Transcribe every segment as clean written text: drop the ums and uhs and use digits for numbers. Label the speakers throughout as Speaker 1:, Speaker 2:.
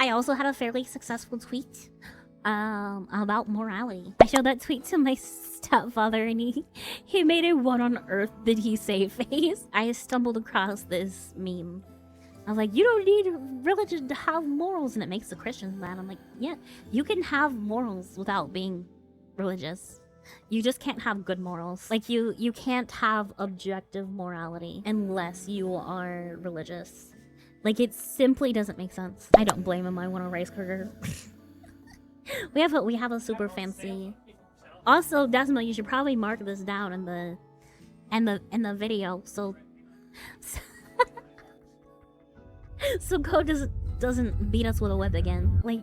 Speaker 1: I also had a fairly successful tweet about morality. I showed that tweet to my stepfather and he made a "what on earth did he say" face. I stumbled across this meme. I was like, you don't need religion to have morals, and it makes the Christians mad. I'm like, yeah, you can have morals without being religious. You just can't have good morals. Like, you can't have objective morality unless you are religious. Like, it simply doesn't make sense. I don't blame him. I want a rice cooker. we have a super fancy. Also, Desmo, you should probably mark this down in the video so so code doesn't beat us with a whip again. Like,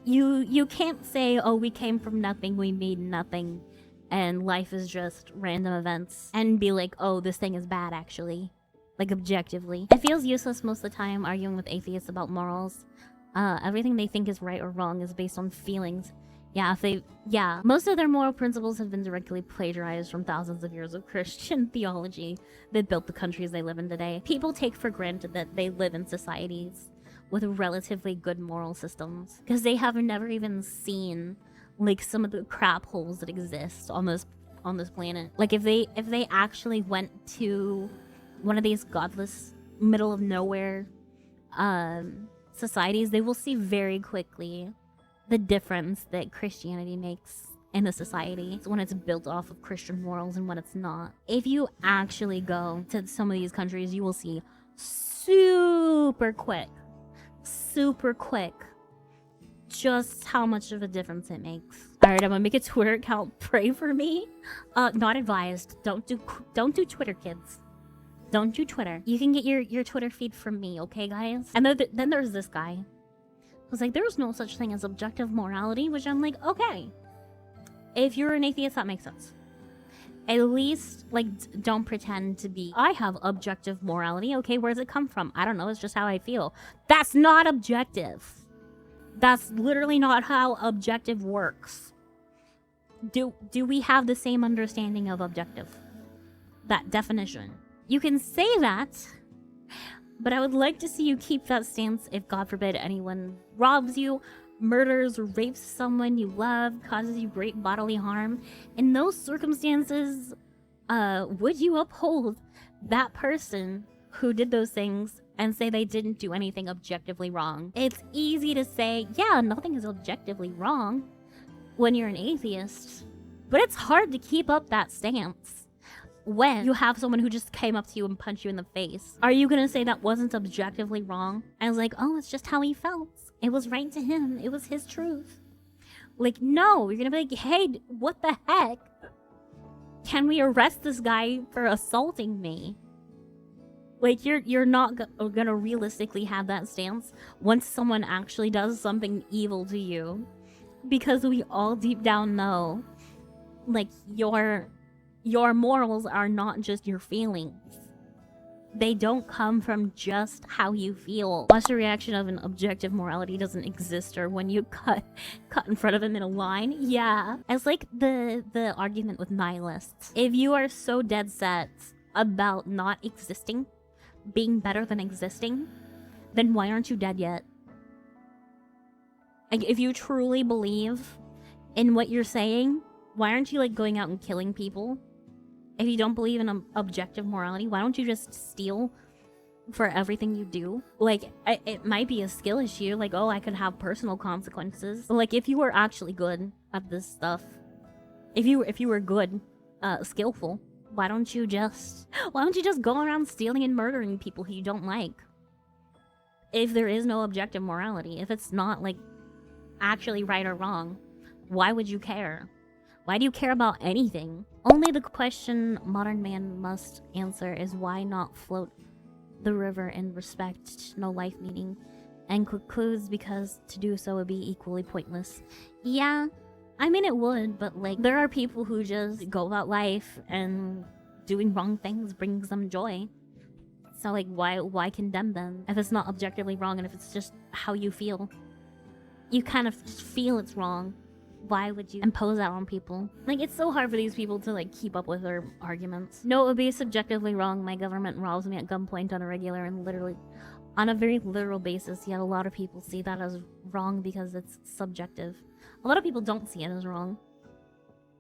Speaker 1: you can't say, oh, we came from nothing, we made nothing, and life is just random events, and be like, oh, this thing is bad actually. Like, objectively. It feels useless most of the time arguing with atheists about morals. Everything they think is right or wrong is based on feelings. Yeah, most of their moral principles have been directly plagiarized from thousands of years of Christian theology that built the countries they live in today. People take for granted that they live in societies with relatively good moral systems because they have never even seen like some of the crap holes that exist on this planet. Like, if they actually went to one of these godless, middle of nowhere societies, they will see very quickly the difference that Christianity makes in a society when it's built off of Christian morals and when it's not. If you actually go to some of these countries, you will see super quick just how much of a difference it makes. All right, I'm gonna make a Twitter account. Pray for me. Not advised. Don't do Twitter, kids. Don't do Twitter. You can get your Twitter feed from me, okay, guys? And then there's this guy. I was like, there's no such thing as objective morality, which I'm like, okay. If you're an atheist, that makes sense. At least, like, don't pretend to be, I have objective morality. Okay, where does it come from? I don't know, it's just how I feel. That's not objective. That's literally not how objective works. Do we have the same understanding of objective? That definition. You can say that, but I would like to see you keep that stance if, God forbid, anyone robs you, murders, or rapes someone you love, causes you great bodily harm. In those circumstances, would you uphold that person who did those things and say they didn't do anything objectively wrong? It's easy to say, yeah, nothing is objectively wrong when you're an atheist, but it's hard to keep up that stance when you have someone who just came up to you and punched you in the face. Are you gonna say that wasn't objectively wrong? I was like, oh, it's just how he felt. It was right to him. It was his truth. Like, no, you're gonna be like, hey, what the heck? Can we arrest this guy for assaulting me? Like, you're not gonna realistically have that stance once someone actually does something evil to you. Because we all deep down know, like, your morals are not just your feelings. They don't come from just how you feel. What's the reaction of an objective morality doesn't exist, or when you cut in front of him in a line? Yeah. It's like the argument with nihilists. If you are so dead set about not existing, being better than existing, then why aren't you dead yet? Like, if you truly believe in what you're saying, why aren't you, like, going out and killing people? If you don't believe in objective morality, why don't you just steal for everything you do? Like, it might be a skill issue, like, oh, I could have personal consequences. But, like, if you were actually good at this stuff, if you were good, skillful, why don't you just go around stealing and murdering people who you don't like? If there is no objective morality, if it's not, like, actually right or wrong, why would you care? Why do you care about anything? Only the question modern man must answer is why not float the river in respect, no life meaning, and concludes because to do so would be equally pointless. Yeah, I mean it would, but like there are people who just go about life and doing wrong things brings them joy. So like why condemn them if it's not objectively wrong and if it's just how you feel? You kind of just feel it's wrong. Why would you impose that on people? Like, it's so hard for these people to, like, keep up with their arguments. No, it would be subjectively wrong. My government robs me at gunpoint on a regular and literally on a very literal basis, yet a lot of people see that as wrong because it's subjective. A lot of people don't see it as wrong.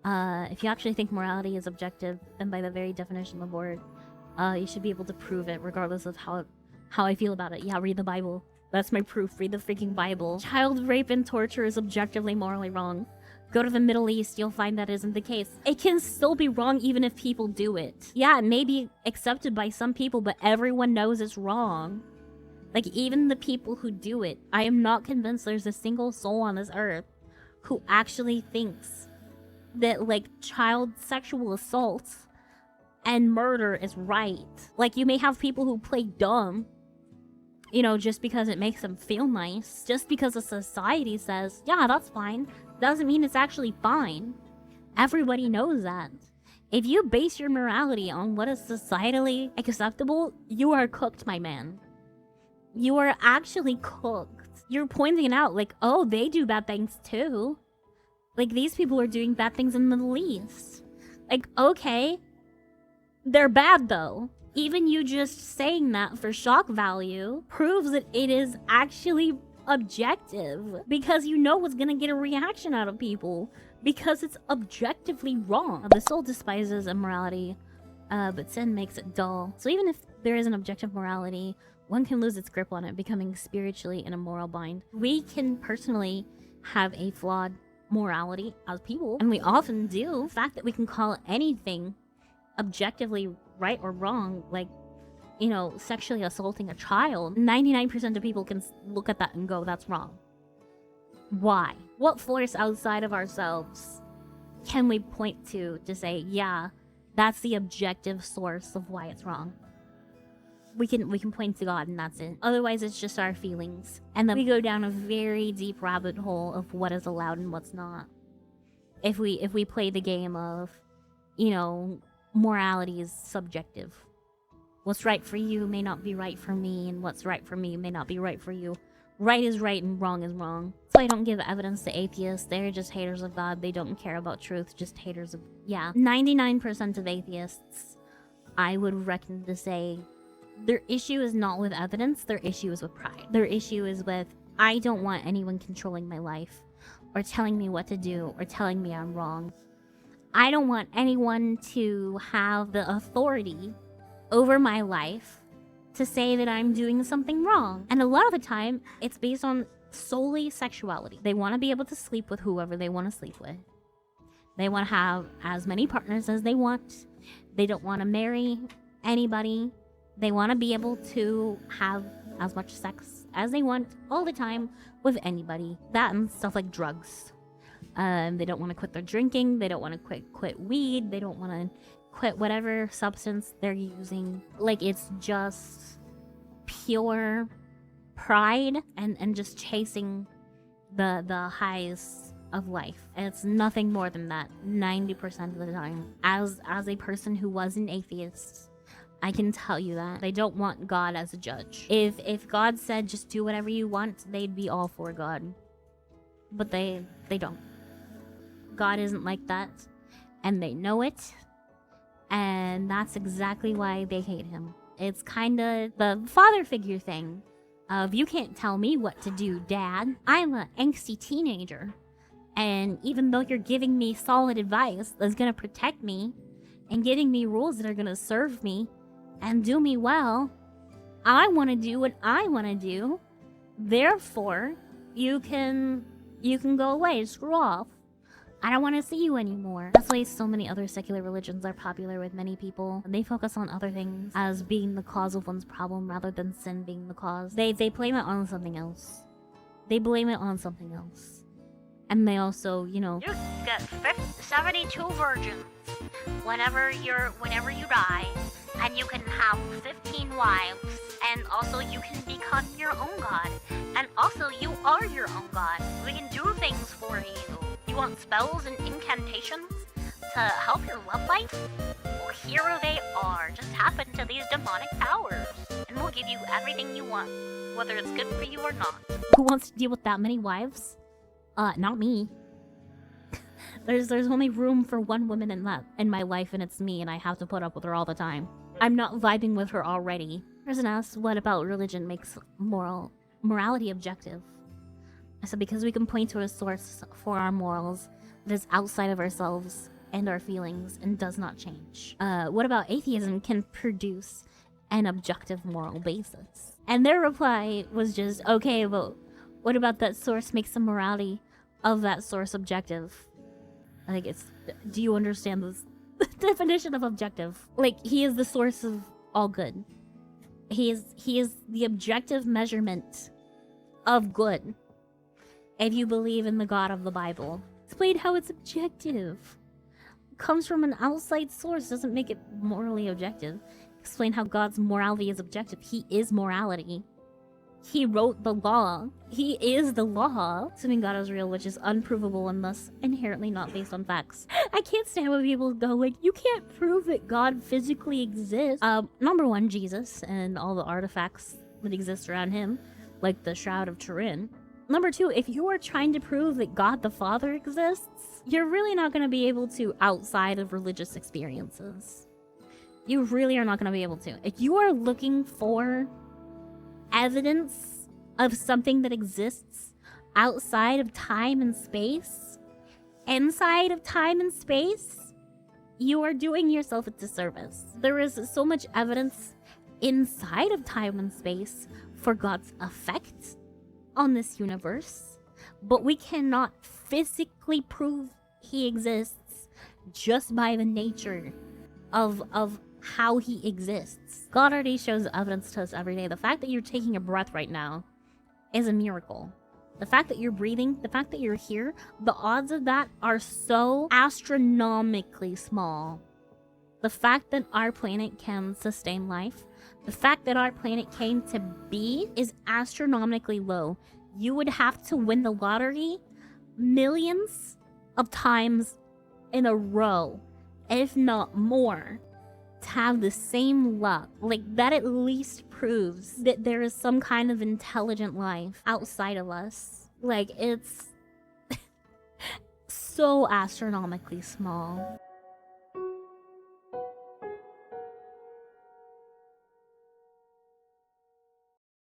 Speaker 1: If you actually think morality is objective, then by the very definition of the word, you should be able to prove it regardless of how I feel about it. Yeah, read the Bible. That's my proof. Read the freaking Bible. Child rape and torture is objectively morally wrong. Go to the Middle East, you'll find that isn't the case. It can still be wrong even if people do it. Yeah, it may be accepted by some people, but everyone knows it's wrong. Like, even the people who do it, I am not convinced there's a single soul on this earth who actually thinks that, like, child sexual assault and murder is right. Like, you may have people who play dumb, you know, just because it makes them feel nice. Just because the society says, yeah, that's fine, doesn't mean it's actually fine. Everybody knows that. If you base your morality on what is societally acceptable, you are cooked, my man. You are actually cooked. You're pointing out, like, oh, they do bad things too. Like, these people are doing bad things in the Middle East. Like, okay, they're bad though. Even you just saying that for shock value proves that it is actually objective, because you know what's gonna get a reaction out of people, because it's objectively wrong. The soul despises immorality, but sin makes it dull. So even if there is an objective morality, one can lose its grip on it, becoming spiritually in a moral bind. We can personally have a flawed morality as people, and we often do. The fact that we can call anything objectively right or wrong, like, you know, sexually assaulting a child, 99% of people can look at that and go, that's wrong. Why? What force outside of ourselves can we point to say, yeah, that's the objective source of why it's wrong? We can point to God and that's it. Otherwise, it's just our feelings. And then we go down a very deep rabbit hole of what is allowed and what's not. If we play the game of, you know, morality is subjective. What's right for you may not be right for me, and what's right for me may not be right for you. Right is right and wrong is wrong. So I don't give evidence to atheists. They're just haters of God. They don't care about truth, just haters of... Yeah. 99% of atheists, I would reckon to say, their issue is not with evidence, their issue is with pride. Their issue is with, I don't want anyone controlling my life, or telling me what to do, or telling me I'm wrong. I don't want anyone to have the authority over my life to say that I'm doing something wrong. And a lot of the time, it's based on solely sexuality. They want to be able to sleep with whoever they want to sleep with. They want to have as many partners as they want. They don't want to marry anybody. They want to be able to have as much sex as they want all the time with anybody. That and stuff like drugs. They don't want to quit their drinking. They don't want to quit weed. They don't want to quit whatever substance they're using. Like, it's just pure pride and just chasing the highs of life. And it's nothing more than that 90% of the time. As a person who was an atheist, I can tell you that they don't want God as a judge. If God said just do whatever you want, they'd be all for God. But they don't. God isn't like that, and they know it, and that's exactly why they hate him. It's kind of the father figure thing of, you can't tell me what to do, Dad. I'm an angsty teenager, and even though you're giving me solid advice that's gonna protect me and giving me rules that are gonna serve me and do me well, I want to do what I want to do. Therefore, you can go away, screw off. I don't want to see you anymore. That's why so many other secular religions are popular with many people. They focus on other things as being the cause of one's problem rather than sin being the cause. They blame it on something else. They blame it on something else. And they also, you know...
Speaker 2: You get 72 virgins whenever you die, and you can have 15 wives, and also you can become your own god, and also you are your own god. We can do things for you. You want spells and incantations to help your love life? Well, here they are. Just tap into these demonic powers, and we'll give you everything you want, whether it's good for you or not.
Speaker 1: Who wants to deal with that many wives? Not me. There's only room for one woman in my life, and it's me, and I have to put up with her all the time. I'm not vibing with her already. Person asked, what about religion makes morality objective? I said, because we can point to a source for our morals that is outside of ourselves and our feelings and does not change. What about atheism can produce an objective moral basis? And their reply was just, okay, but what about that source makes the morality of that source objective? Like, do you understand this definition of objective? Like, he is the source of all good. He is the objective measurement of good. If you believe in the God of the Bible, explain how it's objective. It comes from an outside source, doesn't make it morally objective. Explain how God's morality is objective. He is morality. He wrote the law. He is the law. Assuming God is real, which is unprovable and thus inherently not based on facts. I can't stand when people go like, you can't prove that God physically exists. Number one, Jesus and all the artifacts that exist around him, like the Shroud of Turin. Number two, if you are trying to prove that God the Father exists, you're really not going to be able to outside of religious experiences. You really are not going to be able to. If you are looking for evidence of something that exists outside of time and space, inside of time and space, you are doing yourself a disservice. There is so much evidence inside of time and space for God's effect on this universe, but we cannot physically prove he exists just by the nature of how he exists. God already shows evidence to us every day. The fact that you're taking a breath right now is a miracle. The fact that you're breathing, the fact that you're here, the odds of that are so astronomically small. The fact that our planet can sustain life, the fact that our planet came to be is astronomically low. You would have to win the lottery millions of times in a row, if not more, to have the same luck. Like, that at least proves that there is some kind of intelligent life outside of us. Like, it's so astronomically small.